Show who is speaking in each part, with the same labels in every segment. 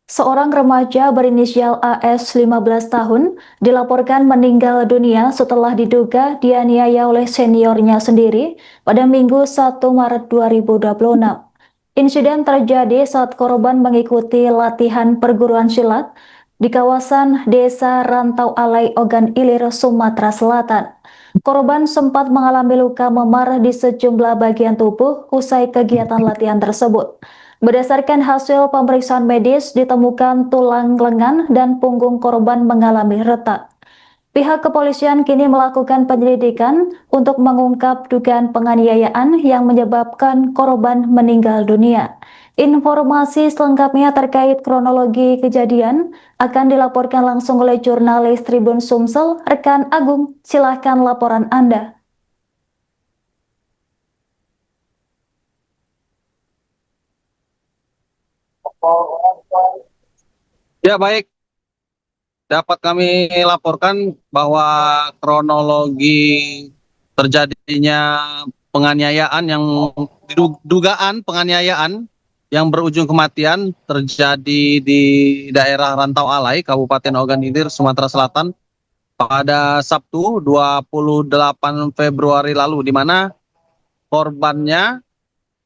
Speaker 1: Seorang remaja berinisial AS 15 tahun dilaporkan meninggal dunia setelah diduga dianiaya oleh seniornya sendiri pada Minggu 1 Maret 2026. Insiden terjadi saat korban mengikuti latihan perguruan silat di kawasan Desa Rantau Alai Ogan Ilir, Sumatera Selatan. Korban sempat mengalami luka memar di sejumlah bagian tubuh usai kegiatan latihan tersebut. Berdasarkan hasil pemeriksaan medis, ditemukan tulang lengan dan punggung korban mengalami retak. Pihak kepolisian kini melakukan penyelidikan untuk mengungkap dugaan penganiayaan yang menyebabkan korban meninggal dunia. Informasi selengkapnya terkait kronologi kejadian akan dilaporkan langsung oleh jurnalis Tribun Sumsel, rekan Agung. Silahkan laporan Anda.
Speaker 2: Ya baik, dapat kami laporkan bahwa kronologi terjadinya penganiayaan yang dugaan penganiayaan yang berujung kematian terjadi di daerah Rantau Alai, Kabupaten Ogan Ilir, Sumatera Selatan pada Sabtu 28 Februari lalu, di mana korbannya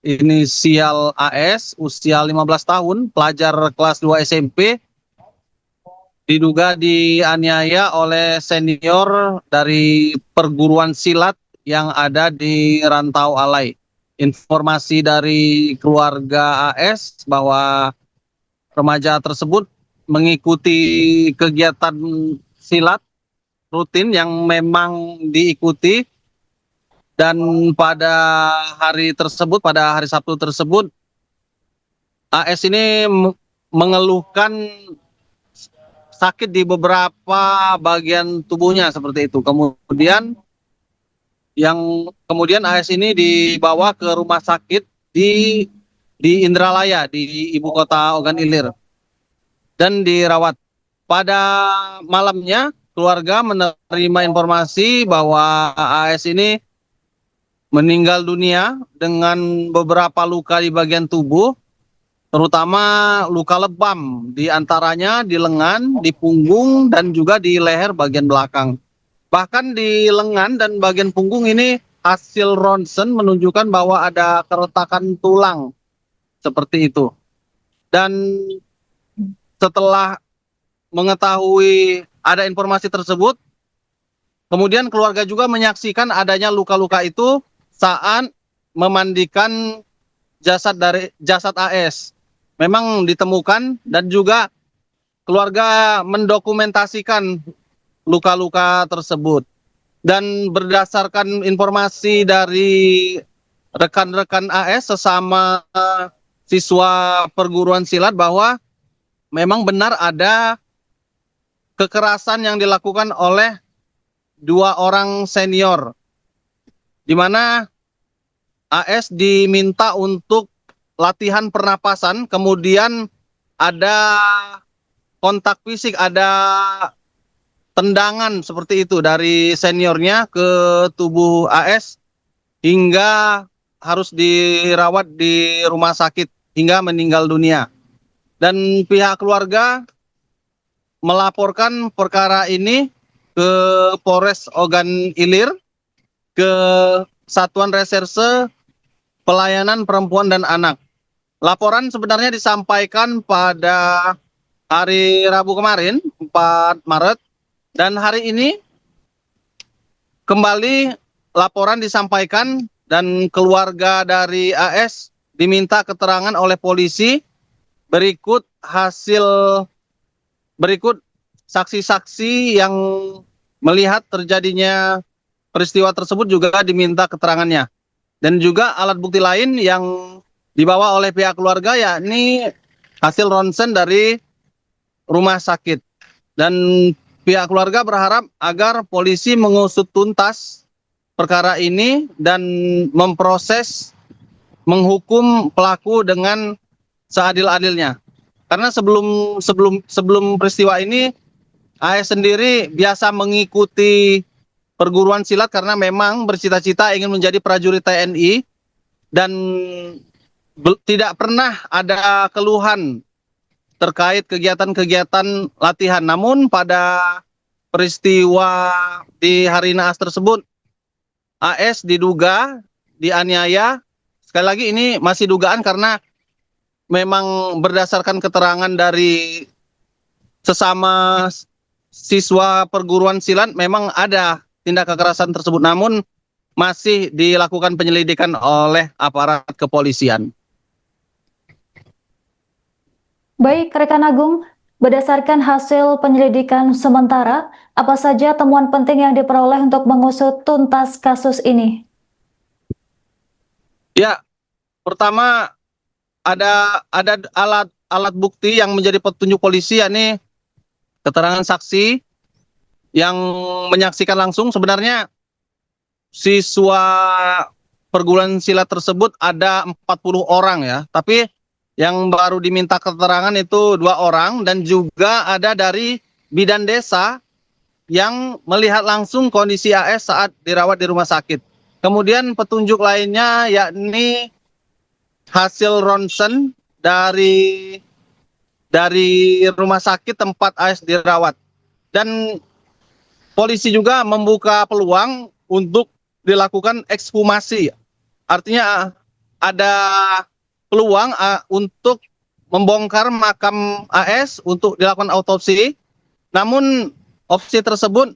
Speaker 2: inisial AS, usia 15 tahun, pelajar kelas 2 SMP, diduga dianiaya oleh senior dari perguruan silat yang ada di Rantau Alai. Informasi dari keluarga AS bahwa remaja tersebut mengikuti kegiatan silat rutin yang memang diikuti, dan pada hari tersebut, pada hari Sabtu tersebut, AS ini mengeluhkan sakit di beberapa bagian tubuhnya seperti itu. Kemudian AS ini dibawa ke rumah sakit di Indralaya, di ibu kota Ogan Ilir, dan dirawat. Pada malamnya keluarga menerima informasi bahwa AS ini meninggal dunia dengan beberapa luka di bagian tubuh, terutama luka lebam, di antaranya di lengan, di punggung, dan juga di leher bagian belakang. Bahkan di lengan dan bagian punggung ini hasil ronsen menunjukkan bahwa ada keretakan tulang seperti itu. Dan setelah mengetahui ada informasi tersebut, kemudian keluarga juga menyaksikan adanya luka-luka itu saat memandikan jasad AS. Memang ditemukan, dan juga keluarga mendokumentasikan luka-luka tersebut. Dan berdasarkan informasi dari rekan-rekan AS sesama siswa perguruan silat, bahwa memang benar ada kekerasan yang dilakukan oleh dua orang senior, di mana AS diminta untuk latihan pernapasan, kemudian ada kontak fisik, ada tendangan seperti itu dari seniornya ke tubuh AS hingga harus dirawat di rumah sakit hingga meninggal dunia. Dan pihak keluarga melaporkan perkara ini ke Polres Ogan Ilir, ke Satuan Reserse Pelayanan Perempuan dan Anak. Laporan sebenarnya disampaikan pada hari Rabu kemarin, 4 Maret, dan hari ini kembali laporan disampaikan, dan keluarga dari AS diminta keterangan oleh polisi. Berikut saksi-saksi yang melihat terjadinya peristiwa tersebut juga diminta keterangannya. Dan juga alat bukti lain yang dibawa oleh pihak keluarga, yakni hasil ronsen dari rumah sakit. Dan pihak keluarga berharap agar polisi mengusut tuntas perkara ini dan memproses, menghukum pelaku dengan seadil-adilnya. Karena sebelum peristiwa ini, AS sendiri biasa mengikuti perguruan silat karena memang bercita-cita ingin menjadi prajurit TNI, dan tidak pernah ada keluhan terkait kegiatan-kegiatan latihan. Namun pada peristiwa di hari naas tersebut, AS diduga dianiaya. Sekali lagi ini masih dugaan karena memang berdasarkan keterangan dari sesama siswa perguruan silat memang ada tindak kekerasan tersebut. Namun masih dilakukan penyelidikan oleh aparat kepolisian.
Speaker 1: Baik, rekan Agung, berdasarkan hasil penyelidikan sementara, apa saja temuan penting yang diperoleh untuk mengusut tuntas kasus ini?
Speaker 2: Ya, pertama ada alat bukti yang menjadi petunjuk polisi, yakni keterangan saksi yang menyaksikan langsung. Sebenarnya siswa perguruan silat tersebut ada 40 orang ya, tapi yang baru diminta keterangan itu 2 orang, dan juga ada dari bidan desa yang melihat langsung kondisi AS saat dirawat di rumah sakit. Kemudian petunjuk lainnya yakni hasil ronsen dari rumah sakit tempat AS dirawat. Dan polisi juga membuka peluang untuk dilakukan ekshumasi. Artinya ada peluang untuk membongkar makam AS untuk dilakukan autopsi. Namun opsi tersebut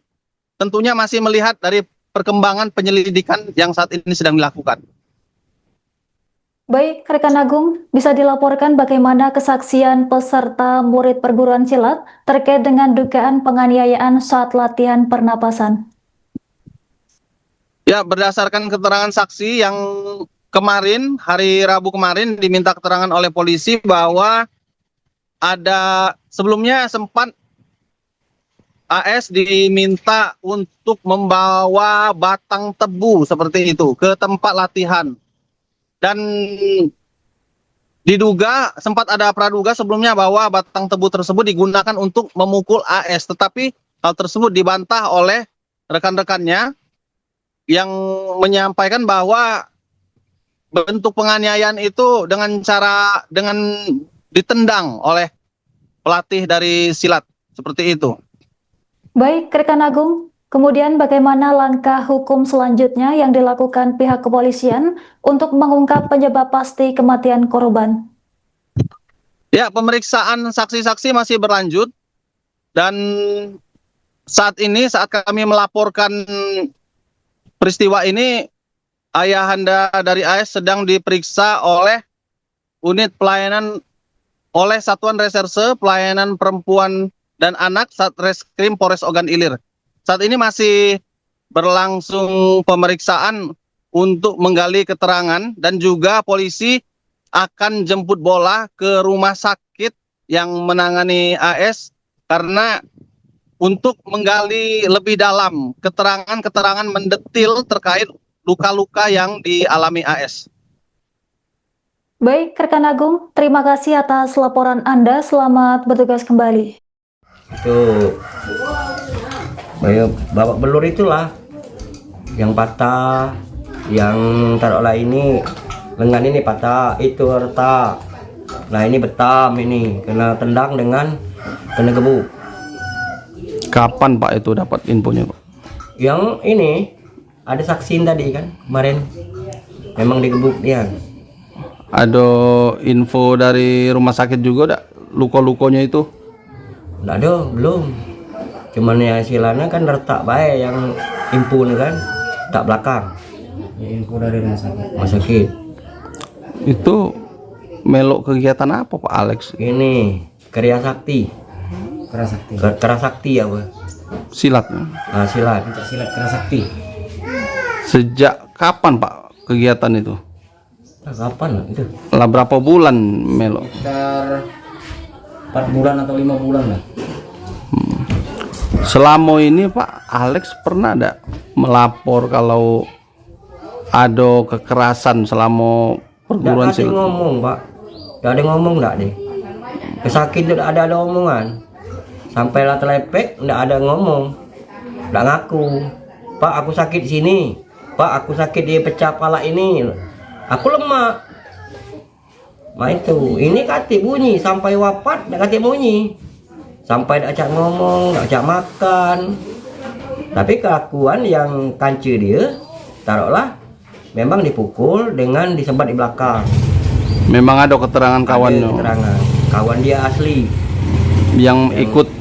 Speaker 2: tentunya masih melihat dari perkembangan penyelidikan yang saat ini sedang dilakukan.
Speaker 1: Baik, rekan Agung, bisa dilaporkan bagaimana kesaksian peserta murid perguruan silat terkait dengan dugaan penganiayaan saat latihan pernapasan?
Speaker 2: Ya, berdasarkan keterangan saksi yang kemarin, hari Rabu kemarin diminta keterangan oleh polisi bahwa ada sebelumnya sempat AS diminta untuk membawa batang tebu seperti itu ke tempat latihan. Dan diduga sempat ada praduga sebelumnya bahwa batang tebu tersebut digunakan untuk memukul AS, tetapi hal tersebut dibantah oleh rekan-rekannya yang menyampaikan bahwa bentuk penganiayaan itu dengan ditendang oleh pelatih dari silat, seperti itu.
Speaker 1: Baik, rekan Agung, kemudian bagaimana langkah hukum selanjutnya yang dilakukan pihak kepolisian untuk mengungkap penyebab pasti kematian korban?
Speaker 2: Ya, pemeriksaan saksi-saksi masih berlanjut, dan saat kami melaporkan peristiwa ini, ayahanda dari AS sedang diperiksa oleh Satuan Reserse Pelayanan Perempuan dan Anak Satreskrim Polres Ogan Ilir. Saat ini masih berlangsung pemeriksaan untuk menggali keterangan, dan juga polisi akan jemput bola ke rumah sakit yang menangani AS karena untuk menggali lebih dalam keterangan mendetil terkait luka-luka yang dialami AS.
Speaker 1: Baik, rekan Agung, terima kasih atas laporan Anda. Selamat bertugas kembali.
Speaker 3: Itu babak belur itulah yang patah, yang taruhlah ini lengan ini patah, itu retak. Nah ini betam, ini kena tendang dengan kena gebuk.
Speaker 2: Kapan Pak itu dapat infonya Pak?
Speaker 3: Yang ini ada saksi tadi kan kemarin, memang digebuk dia.
Speaker 2: Ada info dari rumah sakit juga enggak luka-lukanya itu?
Speaker 3: Enggak ada, belum. Cuman ya silana kan retak baik yang impun kan, tak belakang. Ya, info dari rumah sakit. Rumah sakit.
Speaker 2: Itu melok kegiatan apa Pak Alex?
Speaker 3: Ini Karya Sakti. Kerasakti apa?
Speaker 2: Silat.
Speaker 3: Nah, silat Kerasakti.
Speaker 2: Sejak kapan Pak kegiatan itu?
Speaker 3: Nah, kapan lah itu?
Speaker 2: Lah berapa bulan melok?
Speaker 3: Sekitar 4 bulan atau 5 bulan lah.
Speaker 2: Selama ini Pak Alex pernah ada melapor kalau ada kekerasan selama perguruan silat?
Speaker 3: Nggak ada ngomong Pak, nggak ada ngomong, nggak deh. Kesakit tidak ada omongan. Sampailah telepek, nggak ada ngomong, nggak ngaku. Pak aku sakit di sini, Pak aku sakit di pecah kepala ini, aku lemah. Nah itu, ini katik bunyi sampai wafat, dak katik bunyi, sampai dak ajak ngomong, dak ajak makan. Tapi kelakuan yang kanci dia, taruhlah, memang dipukul dengan disebat di belakang.
Speaker 2: Memang ada keterangan
Speaker 3: Ada keterangan, kawan dia asli
Speaker 2: yang ikut